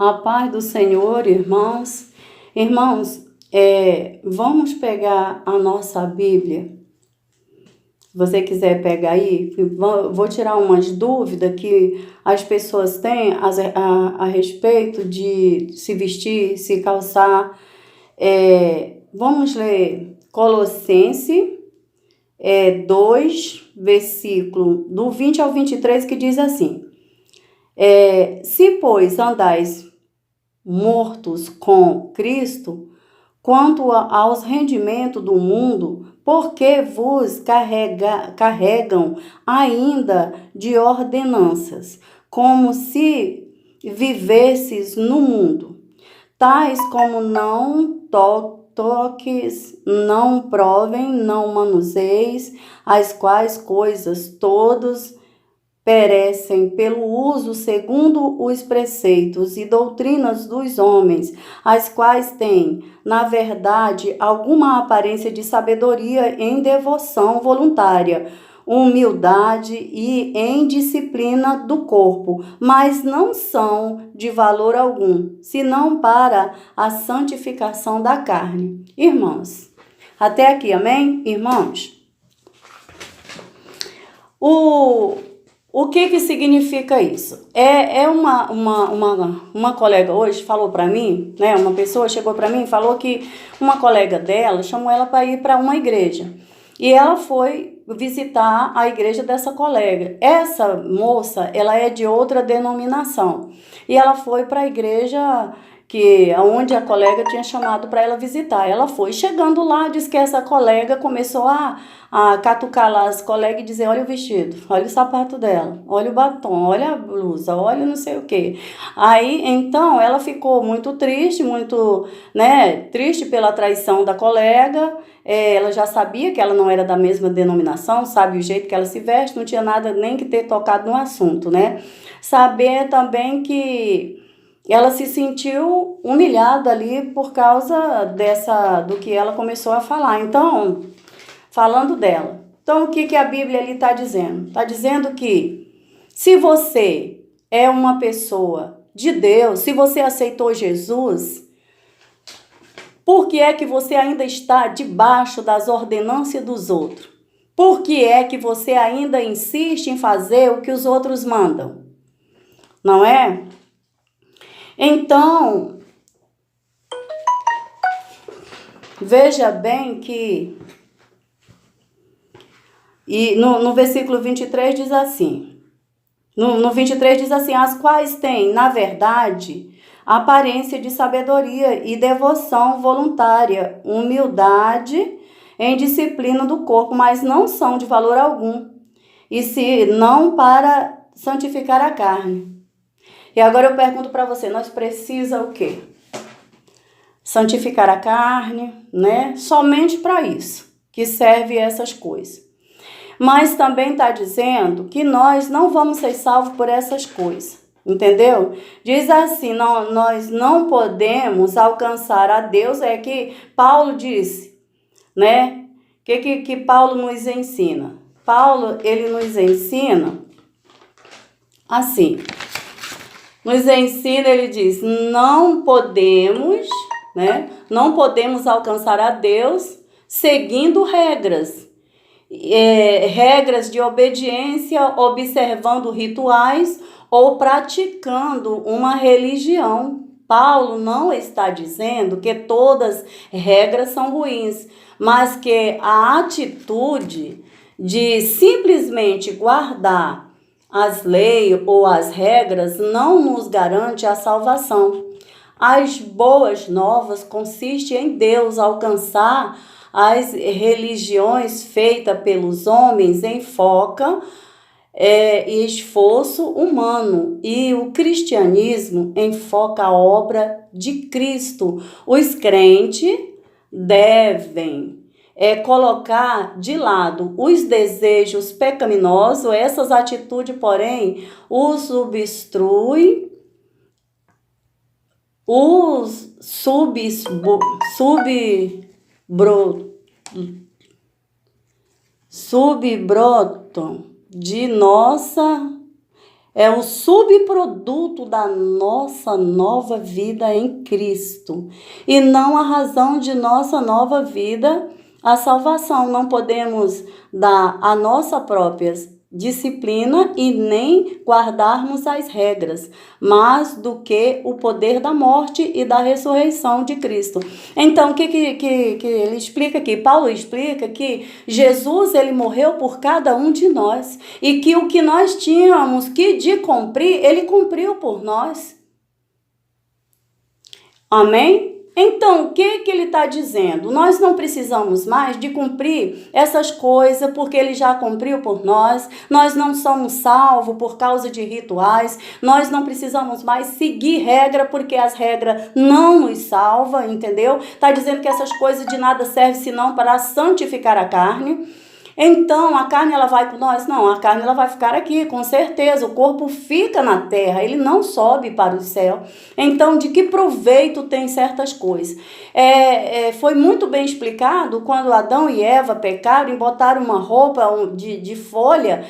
A paz do Senhor, irmãos. Irmãos, vamos pegar a nossa Bíblia. Se você quiser pegar aí, vou tirar umas dúvidas que as pessoas têm a respeito de se vestir, se calçar. Vamos ler Colossenses 2, versículo do 20 ao 23, que diz assim: se, pois, andais mortos com Cristo, quanto aos rendimentos do mundo, porque vos carregam ainda de ordenanças, como se vivesses no mundo, tais como não toques, não provem, não manuseis, as quais coisas todos perecem pelo uso segundo os preceitos e doutrinas dos homens, as quais têm, na verdade, alguma aparência de sabedoria em devoção voluntária, humildade e em disciplina do corpo, mas não são de valor algum, senão para a santificação da carne. Irmãos, até aqui, amém? Irmãos, o que significa isso? Uma colega hoje falou para mim, né? Uma pessoa chegou para mim e falou que uma colega dela chamou ela para ir para uma igreja. E ela foi visitar a igreja dessa colega. Essa moça, ela é de outra denominação. E ela foi para a igreja onde a colega tinha chamado para ela visitar. Ela foi. Chegando lá, diz que essa colega começou a catucar lá as colegas e dizer: olha o vestido, olha o sapato dela, olha o batom, olha a blusa, olha não sei o quê. Aí, então, ela ficou muito triste, triste pela traição da colega. Ela já sabia que ela não era da mesma denominação, sabe o jeito que ela se veste, não tinha nada nem que ter tocado no assunto, né? Saber também que ela se sentiu humilhada ali por causa do que ela começou a falar. Então, falando dela. Então, o que a Bíblia ali está dizendo? Está dizendo que se você é uma pessoa de Deus, se você aceitou Jesus, por que é que você ainda está debaixo das ordenanças dos outros? Por que é que você ainda insiste em fazer o que os outros mandam? Não é? Então, veja bem que no versículo 23 diz assim, no 23 diz assim: as quais têm, na verdade, aparência de sabedoria e devoção voluntária, humildade em disciplina do corpo, mas não são de valor algum, e se não para santificar a carne. E agora eu pergunto para você, nós precisamos o quê? Santificar a carne, né? Somente para isso que serve essas coisas. Mas também está dizendo que nós não vamos ser salvos por essas coisas, entendeu? Diz assim, nós não podemos alcançar a Deus, é que Paulo disse, né? O que Paulo nos ensina? Paulo, ele nos ensina assim, ele diz, não podemos, né? Não podemos alcançar a Deus seguindo regras. Regras de obediência, observando rituais ou praticando uma religião. Paulo não está dizendo que todas regras são ruins, mas que a atitude de simplesmente guardar as leis ou as regras não nos garante a salvação. As boas novas consistem em Deus alcançar as religiões feitas pelos homens enfocam esforço humano, e o cristianismo enfoca a obra de Cristo. Os crentes devem colocar de lado os desejos pecaminosos, essas atitudes, porém, os obstruem, os subbrotam de nossa É um subproduto da nossa nova vida em Cristo. E não a razão de nossa nova vida, a salvação. Não podemos dar a nossa própria disciplina e nem guardarmos as regras, mas do que o poder da morte e da ressurreição de Cristo. Então, o que ele explica aqui? Paulo explica que Jesus, ele morreu por cada um de nós e que o que nós tínhamos que de cumprir, ele cumpriu por nós. Amém? Então, o que ele está dizendo? Nós não precisamos mais de cumprir essas coisas porque ele já cumpriu por nós. Nós não somos salvos por causa de rituais. Nós não precisamos mais seguir regra porque as regras não nos salvam, entendeu? Está dizendo que essas coisas de nada servem senão para santificar a carne. Então, a carne ela vai com nós? Não, a carne ela vai ficar aqui, com certeza. O corpo fica na terra, ele não sobe para o céu. Então, de que proveito tem certas coisas? Foi muito bem explicado quando Adão e Eva pecaram e botaram uma roupa de folha.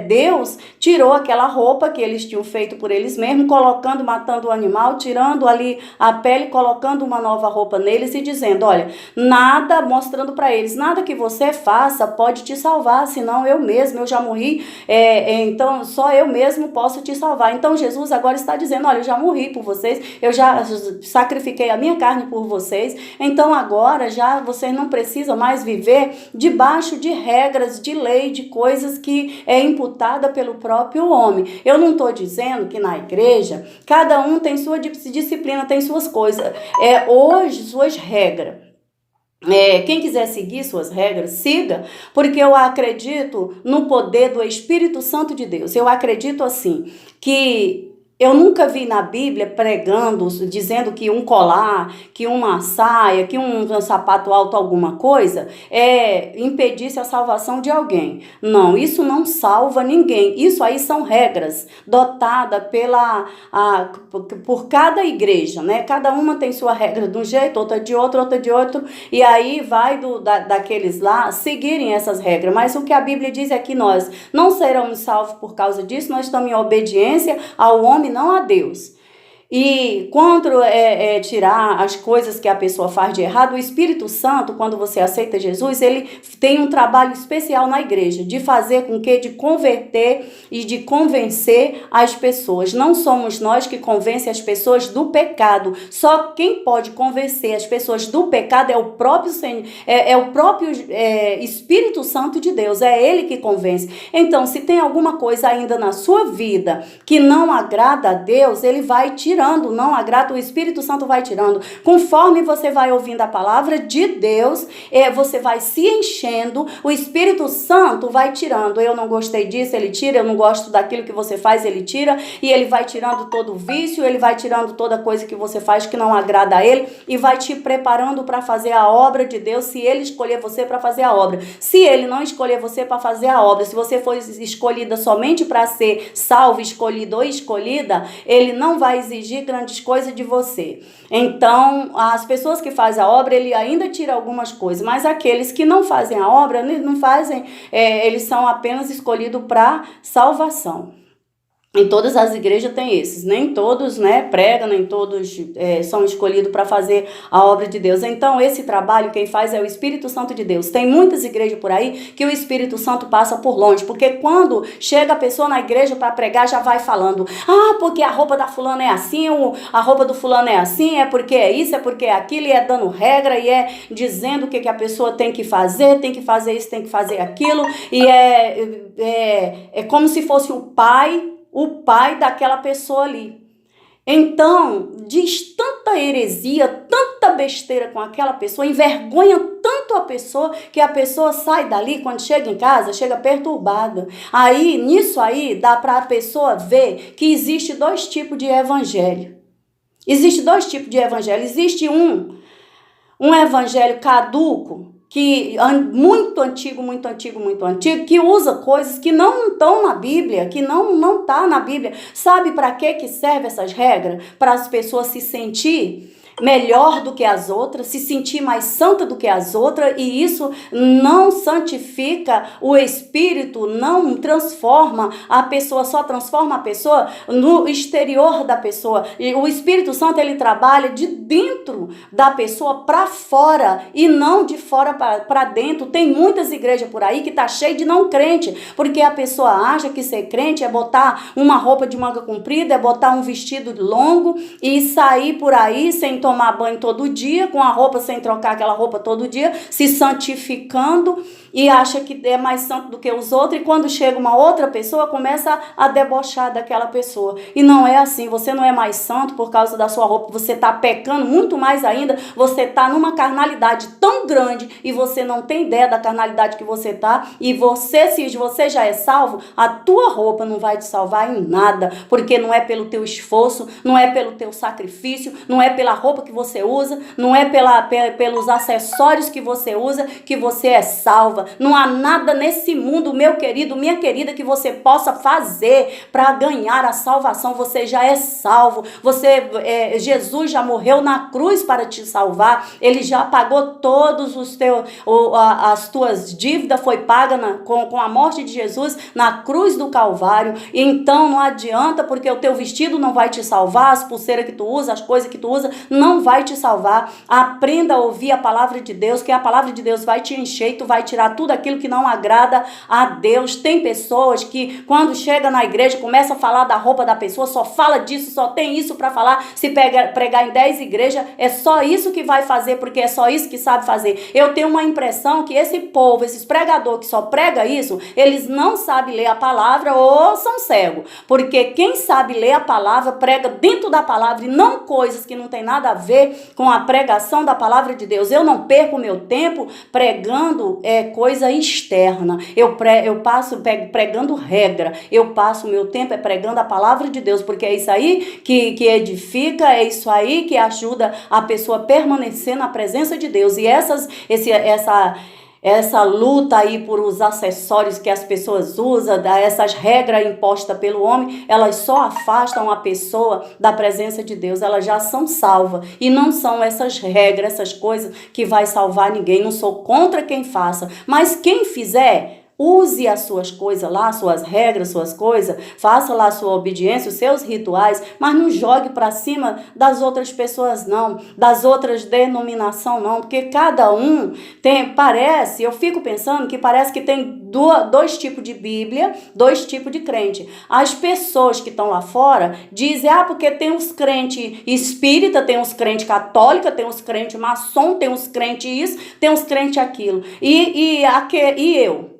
Deus tirou aquela roupa que eles tinham feito por eles mesmos, colocando, matando o animal, tirando ali a pele, colocando uma nova roupa neles e dizendo, olha, nada, mostrando para eles, nada que você faça pode te salvar, senão eu já morri, então só eu mesmo posso te salvar. Então Jesus agora está dizendo, olha, eu já morri por vocês, eu já sacrifiquei a minha carne por vocês, então agora já vocês não precisam mais viver debaixo de regras, de lei, de coisas que é imputada pelo próprio homem. Eu não estou dizendo que na igreja cada um tem sua disciplina, tem suas coisas, hoje suas regras. Quem quiser seguir suas regras, siga, porque eu acredito no poder do Espírito Santo de Deus. Eu acredito assim, que eu nunca vi na Bíblia pregando, dizendo que um colar, que uma saia, que um sapato alto, alguma coisa, impedisse a salvação de alguém. Não, isso não salva ninguém. Isso aí são regras dotadas por cada igreja, né? Cada uma tem sua regra de um jeito, outra de outro, e aí vai daqueles lá seguirem essas regras. Mas o que a Bíblia diz é que nós não seremos salvos por causa disso, nós estamos em obediência ao homem, não a Deus. E quando tirar as coisas que a pessoa faz de errado, o Espírito Santo, quando você aceita Jesus, ele tem um trabalho especial na igreja, de fazer com que, de converter e de convencer as pessoas. Não somos nós que convencem as pessoas do pecado. Só quem pode convencer as pessoas do pecado é o próprio Espírito Santo de Deus. É ele que convence. Então, se tem alguma coisa ainda na sua vida que não agrada a Deus, ele vai tirar. Não agrada, o Espírito Santo vai tirando. Conforme você vai ouvindo a palavra de Deus, você vai se enchendo, o Espírito Santo vai tirando. Eu não gostei disso, ele tira. Eu não gosto daquilo que você faz, ele tira. E ele vai tirando todo o vício, ele vai tirando toda coisa que você faz que não agrada a ele e vai te preparando para fazer a obra de Deus, se ele escolher você para fazer a obra. Se ele não escolher você para fazer a obra, se você for escolhida somente para ser salvo, escolhido ou escolhida, ele não vai exigir grandes coisas de você. Então, as pessoas que fazem a obra, ele ainda tira algumas coisas, mas aqueles que não fazem a obra, não fazem, eles são apenas escolhidos para salvação. Em todas as igrejas tem esses, nem todos pregam, nem todos são escolhidos para fazer a obra de Deus. Então esse trabalho quem faz é o Espírito Santo de Deus. Tem muitas igrejas por aí que o Espírito Santo passa por longe, porque quando chega a pessoa na igreja para pregar já vai falando, porque a roupa da fulana é assim, a roupa do fulano é assim, é porque é isso, é porque é aquilo, e é dando regra, e é dizendo o que a pessoa tem que fazer isso, tem que fazer aquilo, e é como se fosse o pai daquela pessoa ali. Então, diz tanta heresia, tanta besteira com aquela pessoa, envergonha tanto a pessoa, que a pessoa sai dali, quando chega em casa, chega perturbada. Aí, nisso aí, dá para a pessoa ver que existe dois tipos de evangelho. Existe dois tipos de evangelho. Existe um evangelho caduco, que muito antigo, que usa coisas que não estão na Bíblia, que não está na Bíblia. Sabe para que serve essas regras? Para as pessoas se sentir melhor do que as outras, se sentir mais santa do que as outras, e isso não santifica o espírito, não transforma a pessoa, só transforma a pessoa no exterior da pessoa. E o Espírito Santo, ele trabalha de dentro da pessoa para fora e não de fora para dentro. Tem muitas igrejas por aí que tá cheio de não crente, porque a pessoa acha que ser crente é botar uma roupa de manga comprida, é botar um vestido longo e sair por aí sem tomar banho todo dia, com a roupa sem trocar aquela roupa todo dia, se santificando e acha que é mais santo do que os outros, e quando chega uma outra pessoa, começa a debochar daquela pessoa. E não é assim, você não é mais santo por causa da sua roupa, você está pecando muito mais ainda, você está numa carnalidade tão grande e você não tem ideia da carnalidade que você está, e você, se você já é salvo, a tua roupa não vai te salvar em nada, porque não é pelo teu esforço, não é pelo teu sacrifício, não é pela roupa que você usa, não é pelos acessórios que você usa que você é salva. Não há nada nesse mundo, meu querido, minha querida, que você possa fazer para ganhar a salvação. Você já é salvo. Jesus já morreu na cruz para te salvar. Ele já pagou todos as tuas dívidas, foi paga com a morte de Jesus na cruz do Calvário. Então não adianta, porque o teu vestido não vai te salvar, as pulseiras que tu usa, as coisas que tu usa, não vai te salvar. Aprenda a ouvir a palavra de Deus, que a palavra de Deus vai te encher e tu vai tirar tudo aquilo que não agrada a Deus. Tem pessoas que quando chega na igreja começa a falar da roupa da pessoa, só fala disso, só tem isso para falar. Se pregar em 10 igrejas, é só isso que vai fazer, porque é só isso que sabe fazer. Eu tenho uma impressão que esse povo, esses pregadores que só prega isso, eles não sabem ler a palavra ou são cegos, porque quem sabe ler a palavra prega dentro da palavra e não coisas que não tem nada a ver com a pregação da palavra de Deus. Eu não perco o meu tempo pregando coisa externa. Eu passo pregando regra. Eu passo o meu tempo pregando a palavra de Deus, porque é isso aí que edifica, é isso aí que ajuda a pessoa a permanecer na presença de Deus. E essa luta aí por os acessórios que as pessoas usam, essas regras impostas pelo homem, elas só afastam a pessoa da presença de Deus. Elas já são salvas e não são essas regras, essas coisas que vai salvar ninguém. Não sou contra quem faça, mas quem fizer, use as suas coisas lá, suas regras, suas coisas, faça lá a sua obediência, os seus rituais, mas não jogue para cima das outras pessoas não, das outras denominações não, porque cada um eu fico pensando que parece que tem dois tipos de Bíblia, dois tipos de crente. As pessoas que estão lá fora dizem, porque tem os crentes espírita, tem os crentes católica, tem os crentes maçom, tem os crentes isso, tem os crentes aquilo. E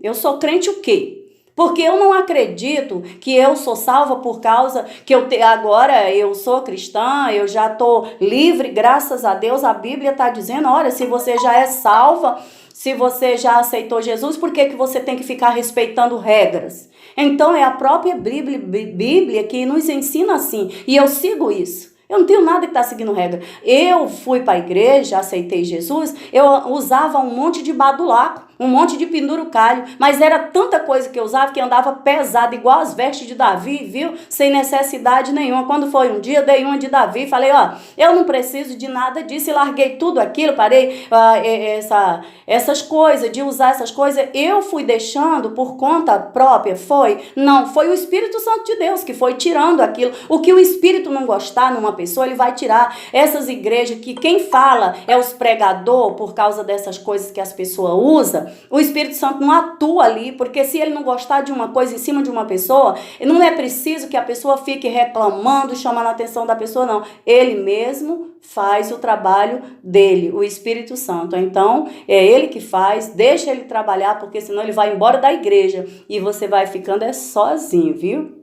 eu sou crente o quê? Porque eu não acredito que eu sou salva por causa que agora eu sou cristã, eu já estou livre, graças a Deus. A Bíblia está dizendo, olha, se você já é salva, se você já aceitou Jesus, por que você tem que ficar respeitando regras? Então é a própria Bíblia que nos ensina assim, e eu sigo isso. Eu não tenho nada que tá seguindo regra. Eu fui para a igreja, aceitei Jesus, eu usava um monte de badulaco, um monte de pendurucalho, mas era tanta coisa que eu usava que andava pesado, igual as vestes de Davi, viu? Sem necessidade nenhuma. Quando foi um dia, dei uma de Davi, falei, eu não preciso de nada disso, e larguei tudo aquilo, parei essas coisas, de usar essas coisas. Eu fui deixando por conta própria, foi o Espírito Santo de Deus que foi tirando aquilo. O que o Espírito não gostar numa pessoa, ele vai tirar. Essas igrejas que quem fala é os pregadores por causa dessas coisas que as pessoas usam, o Espírito Santo não atua ali, porque se ele não gostar de uma coisa em cima de uma pessoa, não é preciso que a pessoa fique reclamando, chamando a atenção da pessoa, não. Ele mesmo faz o trabalho dele, o Espírito Santo. Então, é ele que faz, deixa ele trabalhar, porque senão ele vai embora da igreja e você vai ficando sozinho, viu?